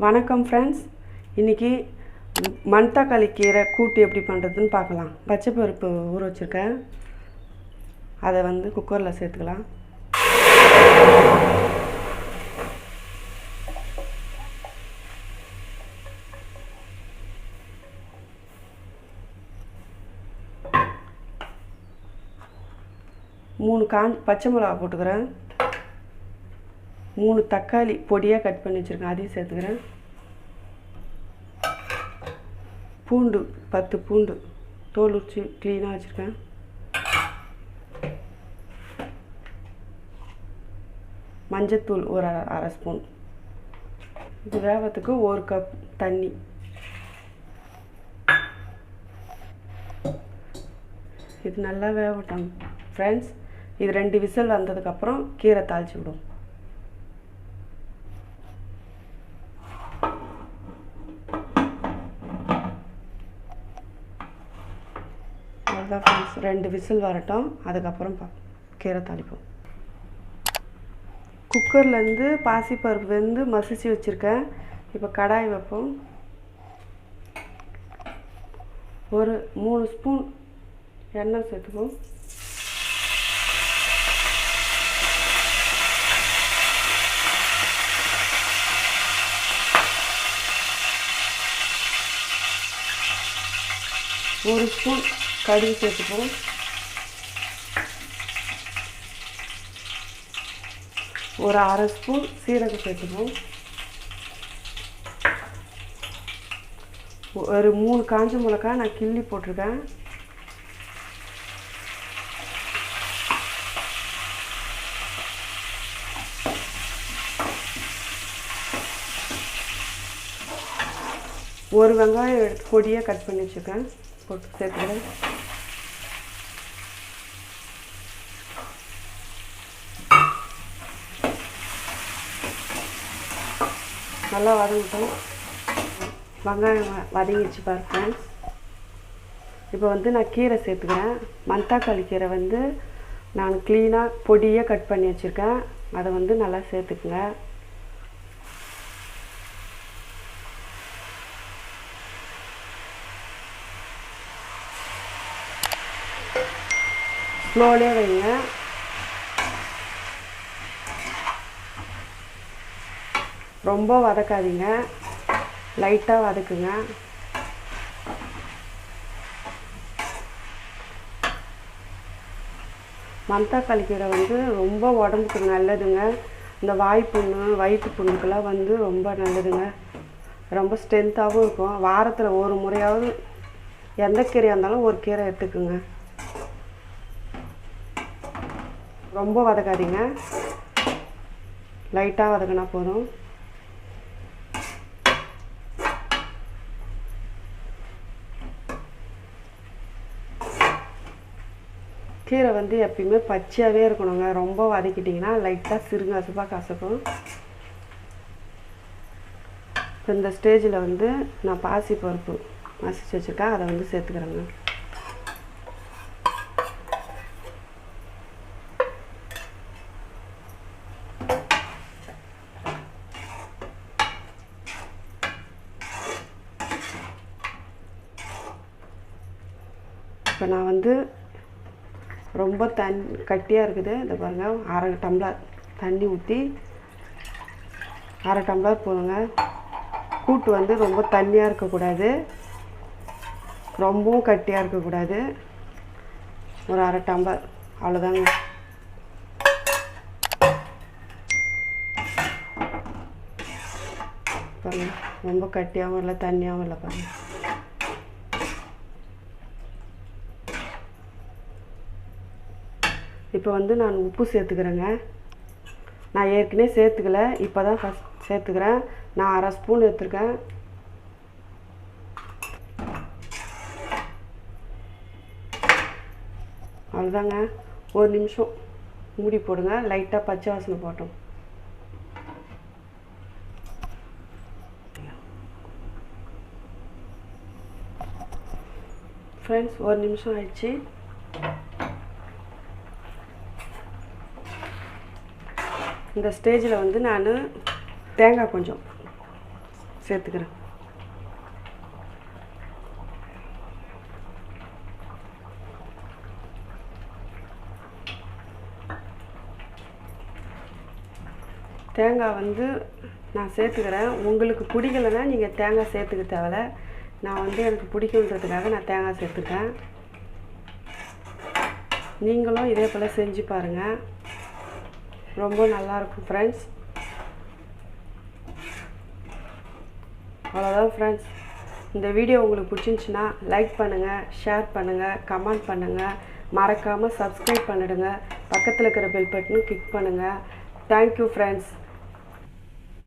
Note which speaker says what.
Speaker 1: வணக்கம் ஃப்ரெண்ட்ஸ், இன்றைக்கி மணத்தக்காளி கீரை கூட்டு எப்படி பண்ணுறதுன்னு பார்க்கலாம். பச்சை பருப்பு ஊற வச்சுருக்கேன், அதை வந்து குக்கரில் சேர்த்துக்கலாம். மூணு பச்சை மிளகா போட்டுக்கிறேன். 3 தக்காளி பொடியாக கட் பண்ணி வச்சுருக்கேன், அதையும் சேர்த்துக்கிறேன். பூண்டு 10 பூண்டு தோல் உரிச்சு க்ளீனாக வச்சுருக்கேன். மஞ்சத்தூள் ஒரு அரை ஸ்பூன். இது வேகத்துக்கு 1 கப் தண்ணி. இது நல்லா வேகட்டும் ஃப்ரெண்ட்ஸ். இது 2 விசில் வந்ததுக்கப்புறம் கீரை தாளித்து விடும். அவ்வளோதான் ஃப்ரெண்ட்ஸ், 2 விசில் வரட்டும், அதுக்கப்புறம் கீரை தாளிப்போம். குக்கர்லேருந்து பாசிப்பருப்பு வந்து மசிச்சு வச்சுருக்கேன். இப்போ கடாய் வைப்போம். ஒரு 3 ஸ்பூன் எண்ணெய் சேர்த்துப்போம். ஒரு ஸ்பூன் கடுகு சேர்த்துப்போம். ஒரு அரை ஸ்பூன் சீரகம் சேர்த்துப்போம். ஒரு 3 காஞ்ச மிளகாய் நான் கிள்ளி போட்டிருக்கேன். ஒரு வெங்காயம் பொடியாக கட் பண்ணி வச்சுருக்கேன், போட்டு சேர்த்துக்கிறேன். நல்லா வதங்கிட்டோம். வெங்காயம் வதங்கிச்சு பாரு ஃப்ரெண்ட்ஸ். இப்போ வந்து நான் கீரை சேர்த்துக்கிறேன். மணத்தக்காளி கீரை வந்து நான் க்ளீனாக பொடியாக கட் பண்ணி வச்சுருக்கேன், அதை வந்து நல்லா சேர்த்துக்குங்க. ஸ்லோலே வைங்க. ரொம்ப வதக்காதீங்க, லைட்டாக வதக்குங்க. மணத்தக்காளி கீரை வந்து ரொம்ப உடம்புக்கு நல்லதுங்க. இந்த வாய்ப்புண்ணு வயிற்று புண்ணுக்கெல்லாம் வந்து ரொம்ப நல்லதுங்க. ரொம்ப ஸ்ட்ரென்த்தாகவும் இருக்கும். வாரத்தில் ஒரு முறையாவது எந்த கீரையாக இருந்தாலும் ஒரு கீரை எடுத்துக்குங்க. ரொம்ப வதக்காதீங்க, லைட்டாக வதக்கினா போதும். கீரை வந்து எப்பயுமே பச்சையாகவே இருக்கணுங்க. ரொம்ப வதக்கிட்டிங்கன்னா லைட்டாக சிறுங்க அசுப்பாக கசக்கும். இந்த ஸ்டேஜில் வந்து நான் பாசி பருப்பு மசிச்சு வச்சுருக்கேன், அதை வந்து சேர்த்துக்கிறேங்க. இப்போ நான் வந்து ரொம்ப கட்டியாக இருக்குது, இதை பாருங்கள். அரை டம்ளர் தண்ணி ஊற்றி, அரை டம்ளர் போதுங்க. கூட்டு வந்து ரொம்ப தண்ணியாக இருக்கக்கூடாது, ரொம்பவும் கட்டியாக இருக்கக்கூடாது. ஒரு அரை டம்ளர் அவ்வளோதாங்க. பாருங்கள், ரொம்ப கட்டியாகவும் இல்லை தண்ணியாகவும் இல்லை. பாருங்கள், இப்போ வந்து நான் உப்பு சேர்த்துக்கிறேங்க. நான் ஏற்கனவே சேர்த்துக்கல, இப்போ தான் ஃபஸ்ட் சேர்த்துக்கிறேன். நான் அரை ஸ்பூன் எடுத்துருக்கேன். அவ்வளோதாங்க. ஒரு நிமிஷம் மூடி போடுங்க, லைட்டாக பச்சை வாசனை போட்டோம். ஃப்ரெண்ட்ஸ், ஒரு நிமிஷம் ஆயிடுச்சு. இந்த ஸ்டேஜில் வந்து நான் தேங்காய் கொஞ்சம் சேர்த்துக்கிறேன். தேங்காய் வந்து நான் சேர்த்துக்கிறேன். உங்களுக்கு பிடிக்கலைன்னா நீங்கள் தேங்காய் சேர்த்துக்க தேவையில்ல. நான் வந்து எனக்கு பிடிக்குன்றதுக்காக நான் தேங்காய் சேர்த்துக்கிறேன். நீங்களும் இதே போல் செஞ்சு பாருங்கள், ரொம்ப நல்லாயிருக்கும் ஃப்ரெண்ட்ஸ். அவ்வளோதான் ஃப்ரெண்ட்ஸ். இந்த வீடியோ உங்களுக்கு பிடிச்சிருந்துச்சின்னா லைக் பண்ணுங்கள், ஷேர் பண்ணுங்கள், கமெண்ட் பண்ணுங்கள், மறக்காமல் சப்ஸ்கிரைப் பண்ணிடுங்க. பக்கத்தில் இருக்கிற பெல் பட்டனும் கிளிக் பண்ணுங்கள். Thank you friends.